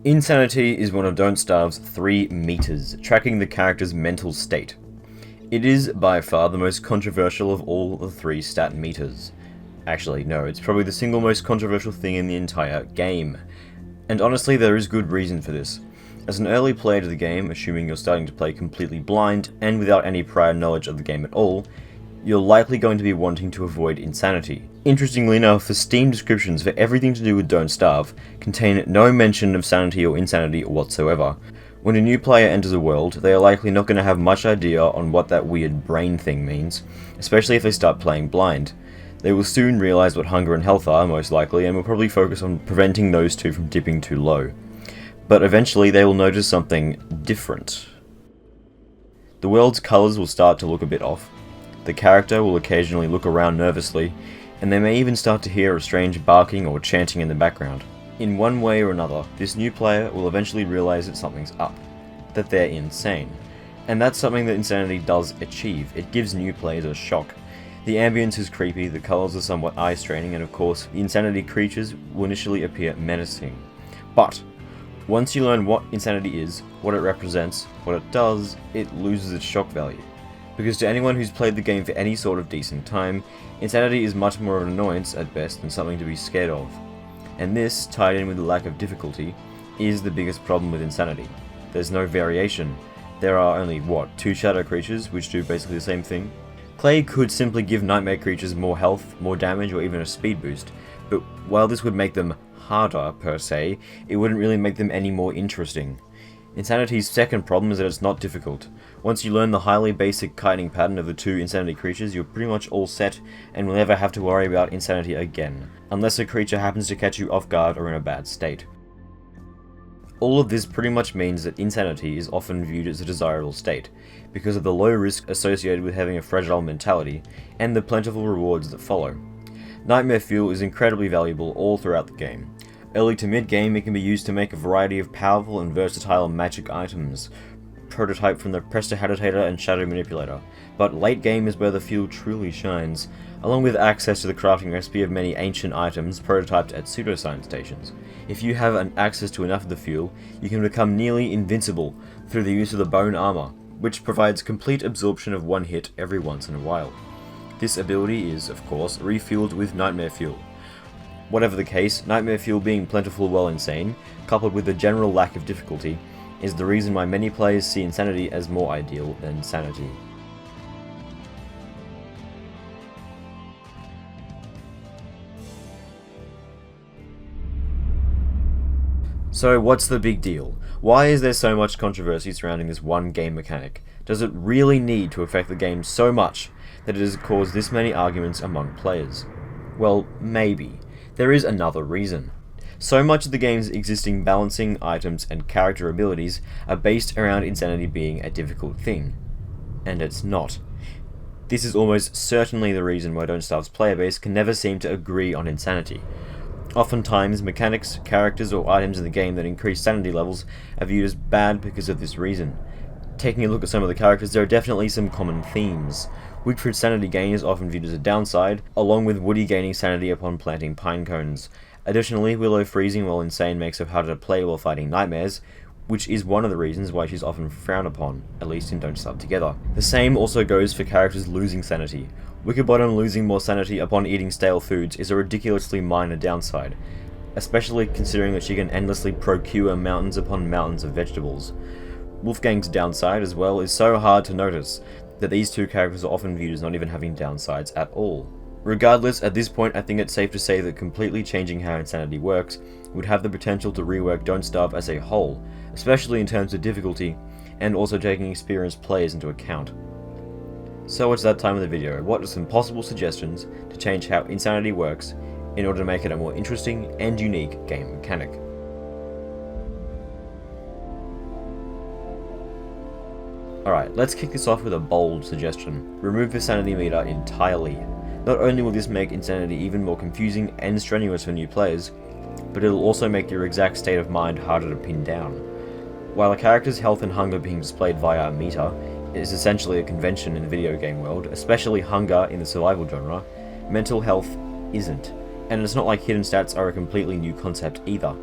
Insanity is one of Don't Starve's 3 meters, tracking the character's mental state. It is by far the most controversial of all the 3 stat meters. Actually, no, it's probably the single most controversial thing in the entire game. And honestly, there is good reason for this. As an early player to the game, assuming you're starting to play completely blind and without any prior knowledge of the game at all, you're likely going to be wanting to avoid Insanity. Interestingly enough, the Steam descriptions for everything to do with Don't Starve contain no mention of Sanity or Insanity whatsoever. When a new player enters a world, they are likely not going to have much idea on what that weird brain thing means, especially if they start playing blind. They will soon realise what hunger and health are, most likely, and will probably focus on preventing those two from dipping too low. But eventually they will notice something different. The world's colours will start to look a bit off. The character will occasionally look around nervously, and they may even start to hear a strange barking or chanting in the background. In one way or another, this new player will eventually realise that something's up, that they're insane. And that's something that Insanity does achieve. It gives new players a shock. The ambience is creepy, the colours are somewhat eye-straining, and of course, the Insanity creatures will initially appear menacing. But once you learn what Insanity is, what it represents, what it does, it loses its shock value. Because to anyone who's played the game for any sort of decent time, Insanity is much more of an annoyance at best than something to be scared of. And this, tied in with the lack of difficulty, is the biggest problem with Insanity. There's no variation. There are only, 2 shadow creatures, which do basically the same thing. Clay could simply give nightmare creatures more health, more damage, or even a speed boost, but while this would make them harder, per se, it wouldn't really make them any more interesting. Insanity's second problem is that it's not difficult. Once you learn the highly basic kiting pattern of the 2 Insanity creatures, you're pretty much all set and will never have to worry about Insanity again, unless a creature happens to catch you off guard or in a bad state. All of this pretty much means that Insanity is often viewed as a desirable state, because of the low risk associated with having a fragile mentality, and the plentiful rewards that follow. Nightmare fuel is incredibly valuable all throughout the game. Early to mid-game, it can be used to make a variety of powerful and versatile magic items, prototyped from the Prestidigitator and Shadow Manipulator, but late game is where the fuel truly shines, along with access to the crafting recipe of many ancient items prototyped at pseudoscience stations. If you have access to enough of the fuel, you can become nearly invincible through the use of the bone armor, which provides complete absorption of one hit every once in a while. This ability is, of course, refueled with Nightmare Fuel. Whatever the case, Nightmare Fuel being plentiful while insane, coupled with the general lack of difficulty, is the reason why many players see Insanity as more ideal than Sanity. So what's the big deal? Why is there so much controversy surrounding this one game mechanic? Does it really need to affect the game so much that it has caused this many arguments among players? Well, maybe. There is another reason. So much of the game's existing balancing, items, and character abilities are based around Insanity being a difficult thing. And it's not. This is almost certainly the reason why Don't Starve's player base can never seem to agree on Insanity. Oftentimes, mechanics, characters, or items in the game that increase sanity levels are viewed as bad because of this reason. Taking a look at some of the characters, there are definitely some common themes. Wigfrid's sanity gain is often viewed as a downside, along with Woody gaining sanity upon planting pine cones. Additionally, Willow freezing while insane makes her harder to play while fighting nightmares, which is one of the reasons why she's often frowned upon, at least in Don't Starve Together. The same also goes for characters losing sanity. Wickerbottom losing more sanity upon eating stale foods is a ridiculously minor downside, especially considering that she can endlessly procure mountains upon mountains of vegetables. Wolfgang's downside as well is so hard to notice that these 2 characters are often viewed as not even having downsides at all. Regardless, at this point I think it's safe to say that completely changing how Insanity works would have the potential to rework Don't Starve as a whole, especially in terms of difficulty, and also taking experienced players into account. So it's that time of the video. What are some possible suggestions to change how Insanity works in order to make it a more interesting and unique game mechanic? Alright, let's kick this off with a bold suggestion. Remove the sanity meter entirely. Not only will this make Insanity even more confusing and strenuous for new players, but it'll also make your exact state of mind harder to pin down. While a character's health and hunger being displayed via a meter is essentially a convention in the video game world, especially hunger in the survival genre, mental health isn't. And it's not like hidden stats are a completely new concept either.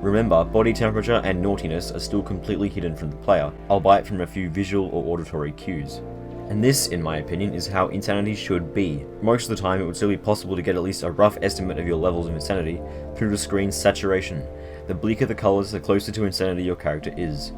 Remember, body temperature and naughtiness are still completely hidden from the player, albeit from a few visual or auditory cues. And this, in my opinion, is how insanity should be. Most of the time it would still be possible to get at least a rough estimate of your levels of insanity through the screen's saturation. The bleaker the colours, the closer to insanity your character is.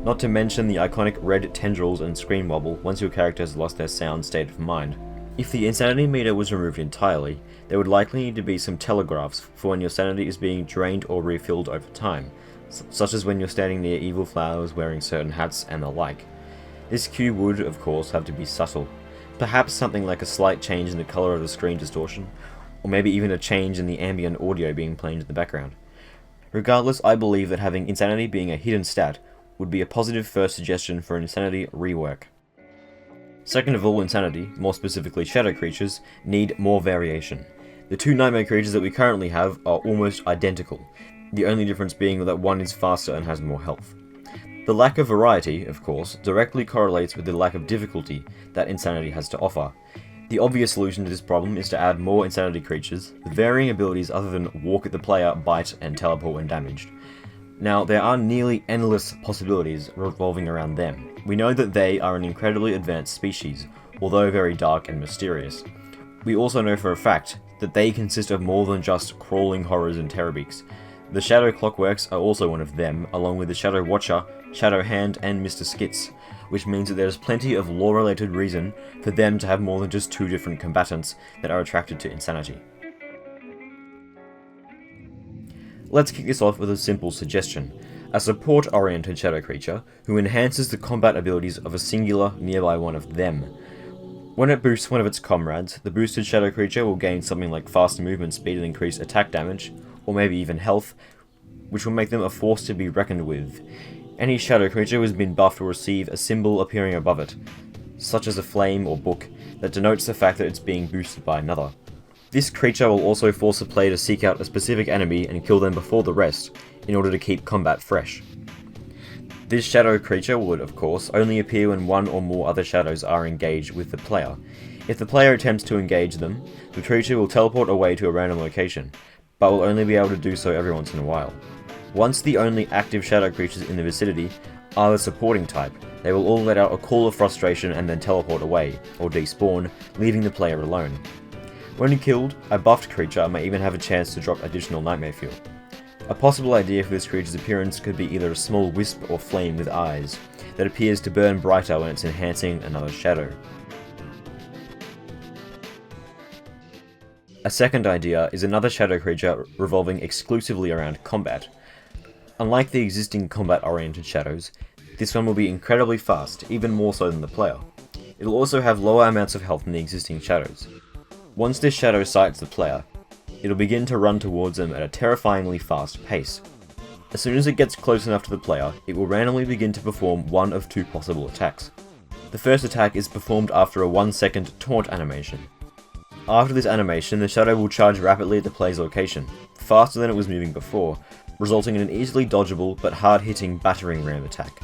Not to mention the iconic red tendrils and screen wobble once your character has lost their sound state of mind. If the insanity meter was removed entirely, there would likely need to be some telegraphs for when your sanity is being drained or refilled over time, such as when you're standing near evil flowers wearing certain hats and the like. This cue would, of course, have to be subtle. Perhaps something like a slight change in the colour of the screen distortion, or maybe even a change in the ambient audio being played in the background. Regardless, I believe that having insanity being a hidden stat would be a positive first suggestion for an insanity rework. Second of all, insanity, more specifically shadow creatures, need more variation. The two nightmare creatures that we currently have are almost identical, the only difference being that one is faster and has more health. The lack of variety, of course, directly correlates with the lack of difficulty that insanity has to offer. The obvious solution to this problem is to add more insanity creatures, with varying abilities other than walk at the player, bite, and teleport when damaged. Now, there are nearly endless possibilities revolving around them. We know that they are an incredibly advanced species, although very dark and mysterious. We also know for a fact that they consist of more than just crawling horrors and terrorbeaks. The Shadow Clockworks are also one of them, along with the Shadow Watcher, Shadow Hand, and Mr. Skits, which means that there's plenty of lore-related reason for them to have more than just two different combatants that are attracted to insanity. Let's kick this off with a simple suggestion. A support-oriented shadow creature who enhances the combat abilities of a singular nearby one of them. When it boosts one of its comrades, the boosted shadow creature will gain something like faster movement speed and increased attack damage, or maybe even health, which will make them a force to be reckoned with. Any shadow creature who has been buffed will receive a symbol appearing above it, such as a flame or book, that denotes the fact that it's being boosted by another. This creature will also force the player to seek out a specific enemy and kill them before the rest, in order to keep combat fresh. This shadow creature would, of course, only appear when one or more other shadows are engaged with the player. If the player attempts to engage them, the creature will teleport away to a random location, but will only be able to do so every once in a while. Once the only active shadow creatures in the vicinity are the supporting type, they will all let out a call of frustration and then teleport away, or despawn, leaving the player alone. When killed, a buffed creature may even have a chance to drop additional nightmare fuel. A possible idea for this creature's appearance could be either a small wisp or flame with eyes, that appears to burn brighter when it's enhancing another shadow. A second idea is another shadow creature revolving exclusively around combat. Unlike the existing combat-oriented shadows, this one will be incredibly fast, even more so than the player. It will also have lower amounts of health than the existing shadows. Once this shadow sights the player, it'll begin to run towards them at a terrifyingly fast pace. As soon as it gets close enough to the player, it will randomly begin to perform one of two possible attacks. The first attack is performed after a 1-second taunt animation. After this animation, the shadow will charge rapidly at the player's location, faster than it was moving before, resulting in an easily dodgeable but hard-hitting battering ram attack.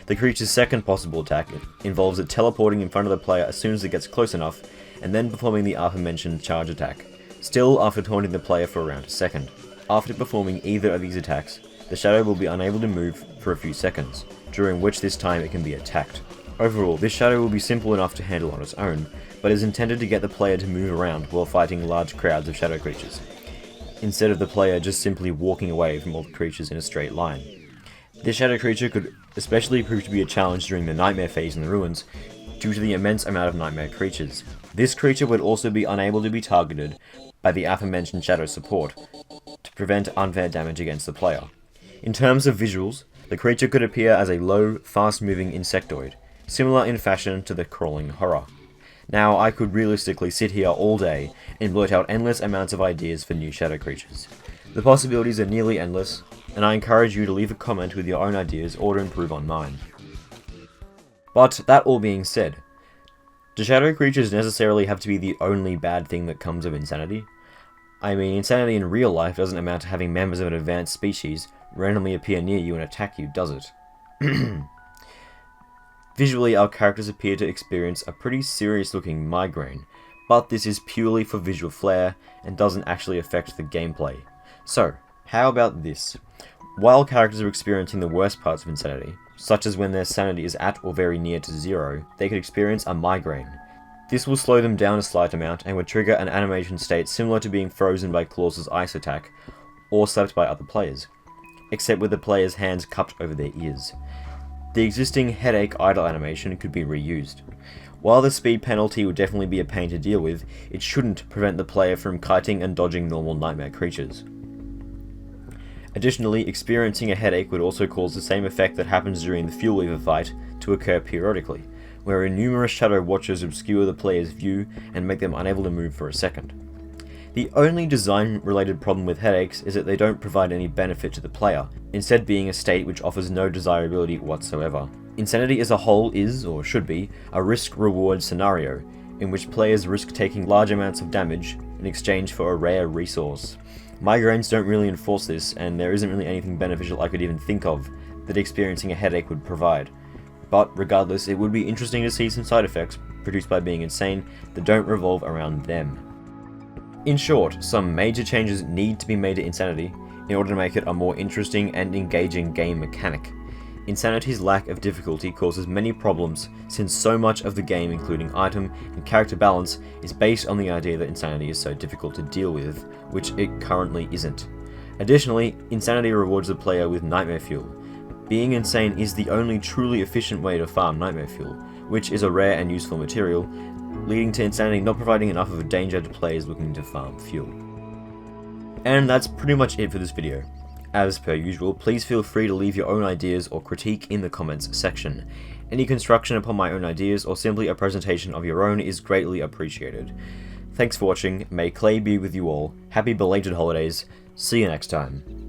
The creature's second possible attack involves it teleporting in front of the player as soon as it gets close enough, and then performing the aforementioned charge attack, still after taunting the player for around a second. After performing either of these attacks, the shadow will be unable to move for a few seconds, during which this time it can be attacked. Overall, this shadow will be simple enough to handle on its own, but is intended to get the player to move around while fighting large crowds of shadow creatures, instead of the player just simply walking away from all the creatures in a straight line. This shadow creature could especially prove to be a challenge during the nightmare phase in the ruins, due to the immense amount of nightmare creatures. This creature would also be unable to be targeted by the aforementioned shadow support, to prevent unfair damage against the player. In terms of visuals, the creature could appear as a low, fast-moving insectoid, similar in fashion to the crawling horror. Now, I could realistically sit here all day and blurt out endless amounts of ideas for new shadow creatures. The possibilities are nearly endless, and I encourage you to leave a comment with your own ideas or to improve on mine. But that all being said, do shadow creatures necessarily have to be the only bad thing that comes of insanity? I mean, insanity in real life doesn't amount to having members of an advanced species randomly appear near you and attack you, does it? Visually, our characters appear to experience a pretty serious-looking migraine, but this is purely for visual flair and doesn't actually affect the gameplay. So, how about this? While characters are experiencing the worst parts of insanity, such as when their sanity is at or very near to 0, they could experience a migraine. This will slow them down a slight amount and would trigger an animation state similar to being frozen by Claus's ice attack, or slapped by other players, except with the player's hands cupped over their ears. The existing headache idle animation could be reused. While the speed penalty would definitely be a pain to deal with, it shouldn't prevent the player from kiting and dodging normal nightmare creatures. Additionally, experiencing a headache would also cause the same effect that happens during the Fuel Weaver fight to occur periodically, wherein numerous shadow watchers obscure the player's view and make them unable to move for a second. The only design-related problem with headaches is that they don't provide any benefit to the player, instead being a state which offers no desirability whatsoever. Insanity as a whole is, or should be, a risk-reward scenario, in which players risk taking large amounts of damage in exchange for a rare resource. Migraines don't really enforce this, and there isn't really anything beneficial I could even think of that experiencing a headache would provide. But regardless, it would be interesting to see some side effects produced by being insane that don't revolve around them. In short, some major changes need to be made to Insanity in order to make it a more interesting and engaging game mechanic. Insanity's lack of difficulty causes many problems, since so much of the game, including item and character balance, is based on the idea that Insanity is so difficult to deal with, which it currently isn't. Additionally, Insanity rewards the player with nightmare fuel. Being insane is the only truly efficient way to farm nightmare fuel, which is a rare and useful material, leading to Insanity not providing enough of a danger to players looking to farm fuel. And that's pretty much it for this video. As per usual, please feel free to leave your own ideas or critique in the comments section. Any construction upon my own ideas or simply a presentation of your own is greatly appreciated. Thanks for watching, may Clay be with you all, happy belated holidays, see you next time.